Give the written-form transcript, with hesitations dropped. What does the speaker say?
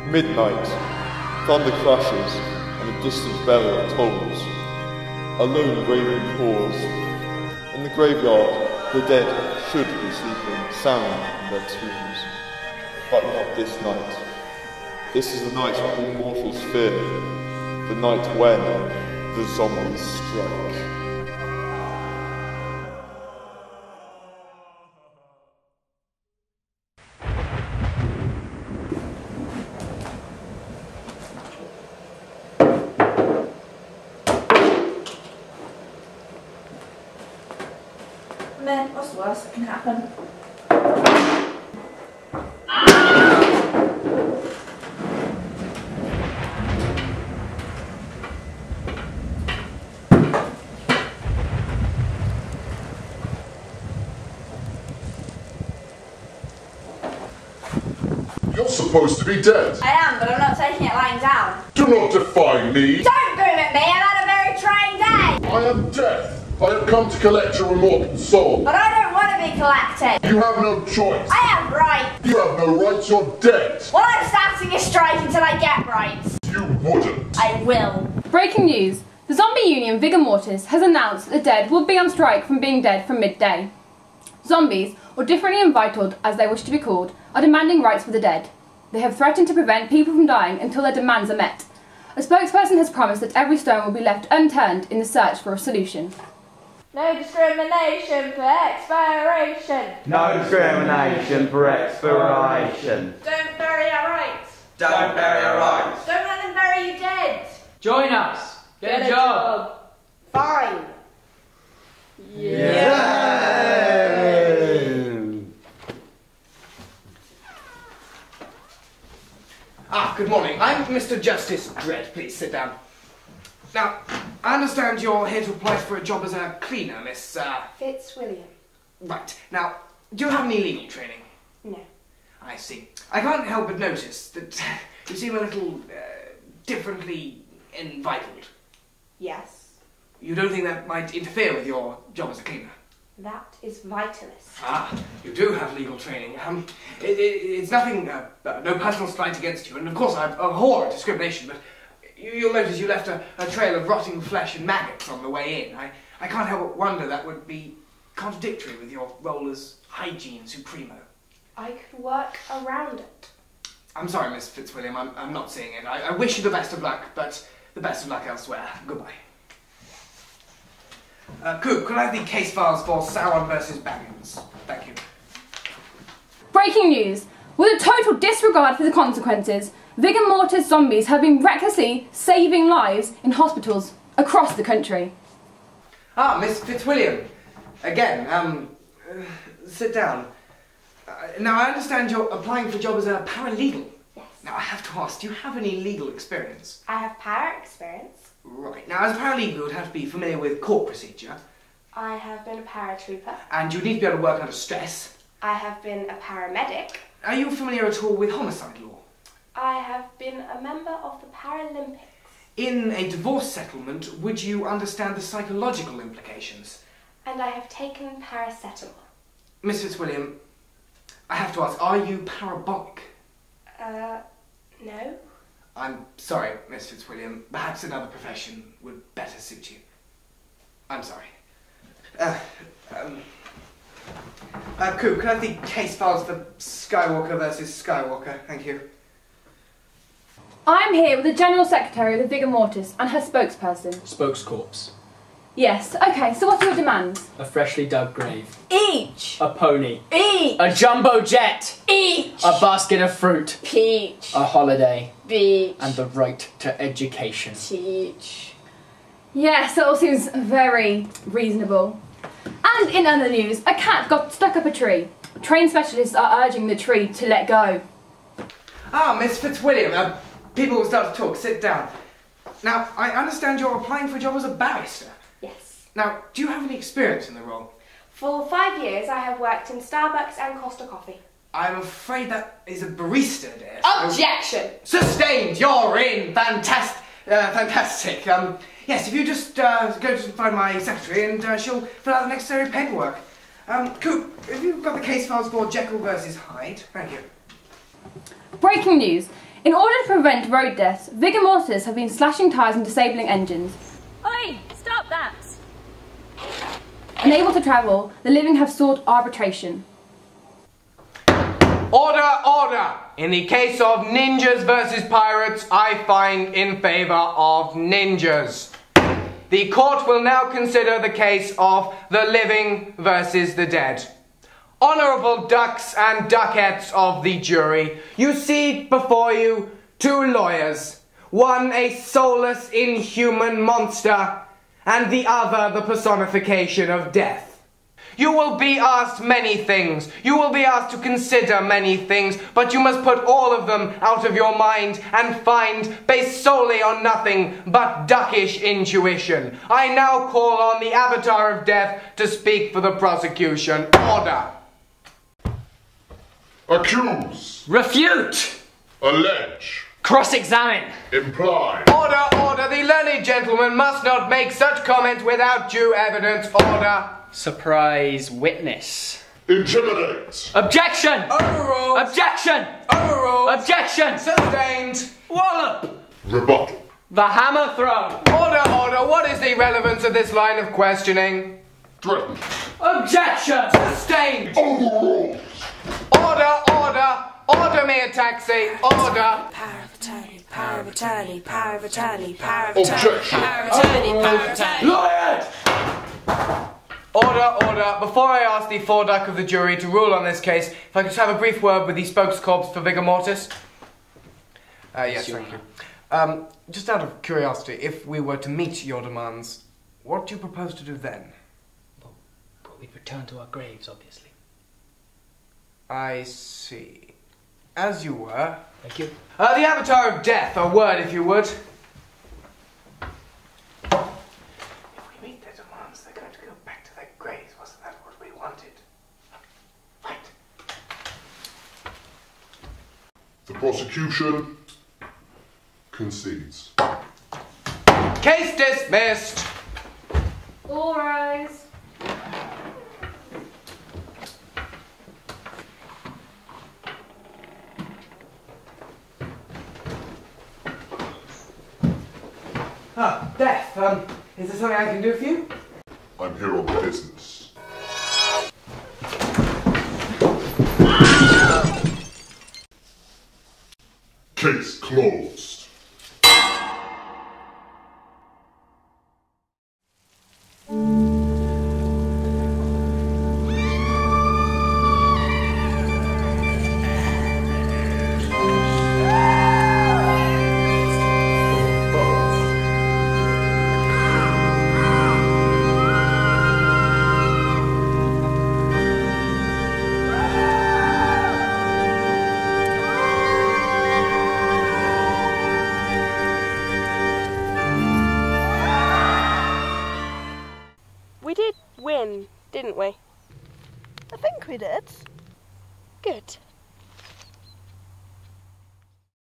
Midnight, thunder crashes, and a distant bell tolls. A lone raven caws. In the graveyard, the dead should be sleeping sound in their tombs. But not this night. This is the night all mortals fear, the night when the zombies strike. Meh, what's the worst that can happen? You're supposed to be dead. I am, but I'm not taking it lying down. Do not defy me. Don't boom at me, I've had a very trying day. I am death. I have come to collect your immortal soul. But I don't want to be collected. You have no choice. I have rights. You have no rights, you're dead. Well, I'm starting a strike until I get rights. You wouldn't. I will. Breaking news. The zombie union Vigor Mortis has announced that the dead will be on strike from being dead from midday. Zombies, or differently entitled as they wish to be called, are demanding rights for the dead. They have threatened to prevent people from dying until their demands are met. A spokesperson has promised that every stone will be left unturned in the search for a solution. No discrimination for expiration. No discrimination for expiration. Don't bury our rights. Don't bury our rights. Don't let them bury you dead. Join us. Get a job. Fine. Good morning. I'm Mr. Justice Dredd. Please sit down. Now, I understand you're here to apply for a job as a cleaner, Miss, Fitzwilliam. Right. Now, do you have any legal training? No. I see. I can't help but notice that you seem a little, differently entitled. Yes. You don't think that might interfere with your job as a cleaner? That is vitalist. You do have legal training. It's nothing, no personal slight against you, and of course I abhor discrimination, but you'll notice you left a trail of rotting flesh and maggots on the way in. I can't help but wonder that would be contradictory with your role as hygiene supremo. I could work around it. I'm sorry, Miss Fitzwilliam, I'm not seeing it. I wish you the best of luck, but the best of luck elsewhere. Goodbye. Coop, could I have the case files for Sauron versus Baggins? Thank you. Breaking news. With a total disregard for the consequences, Vigor Mortis zombies have been recklessly saving lives in hospitals across the country. Miss Fitzwilliam. Again, sit down. Now, I understand you're applying for a job as a paralegal. Yes. Now, I have to ask, do you have any legal experience? I have para experience. Right. Now, as a paralegal, you would have to be familiar with court procedure. I have been a paratrooper. And you need to be able to work under stress. I have been a paramedic. Are you familiar at all with homicide law? I have been a member of the Paralympics. In a divorce settlement, would you understand the psychological implications? And I have taken paracetamol. Miss Fitzwilliam, I have to ask, are you parabolic? No. I'm sorry, Miss Fitzwilliam. Perhaps another profession would better suit you. I'm sorry. Coop, can I have the case files for Skywalker versus Skywalker? Thank you. I'm here with the General Secretary of the Vigor Mortis and her spokesperson. Spokescorpse. Yes, okay, so what are your demands? A freshly dug grave. Each! A pony. Each! A jumbo jet. Each! A basket of fruit. Peach! A holiday. Beach! And the right to education. Teach. Yes, that all seems very reasonable. And in other news, a cat got stuck up a tree. Trained specialists are urging the tree to let go. Miss Fitzwilliam, people will start to talk. Sit down. Now, I understand you're applying for a job as a barrister. Yes. Now, do you have any experience in the role? For 5 years, I have worked in Starbucks and Costa Coffee. I'm afraid that is a barista, dear. Objection! Sustained! You're in! Fantastic. Yes, if you just go to find my secretary and she'll fill out the necessary paperwork. Coop, have you got the case files for Jekyll versus Hyde? Thank you. Breaking news. In order to prevent road deaths, vigor mortars have been slashing tyres and disabling engines. Oi! Stop that! Unable to travel, the living have sought arbitration. Order, order! In the case of ninjas versus pirates, I find in favour of ninjas. The court will now consider the case of the living versus the dead. Honourable ducks and duckettes of the jury, you see before you two lawyers, one a soulless, inhuman monster, and the other the personification of death. You will be asked many things, you will be asked to consider many things, but you must put all of them out of your mind and find, based solely on nothing but duckish intuition. I now call on the avatar of death to speak for the prosecution. Order. Accuse. Refute! Allege. Cross-examine! Imply. Order, order, the learned gentleman must not make such comment without due evidence. Order. Surprise witness. Intimidate. Objection! Overruled. Objection! Overruled. Objection! Sustained. Wallop! Rebuttal. The hammer thrown! Order, order, what is the relevance of this line of questioning? Threatened. Objection! Sustained. Overruled. Order, order, order me a taxi. Order. Power of attorney, power of attorney, power of attorney, power of attorney, Objection. power of attorney, power of attorney. Lawyer! Order, order. Before I ask the foreduck of the jury to rule on this case, if I could have a brief word with the spokescorps for vigor mortis. Yes, thank you. Just out of curiosity, if we were to meet your demands, what do you propose to do then? But we'd return to our graves, obviously. I see. As you were. Thank you. The avatar of death, a word if you would. If we meet their demands, they're going to go back to their graves. Wasn't that what we wanted? Right. The prosecution concedes. Case dismissed. All rise. Death, is there something I can do for you? I'm here on business. Case closed. We did win, didn't we? I think we did. Good.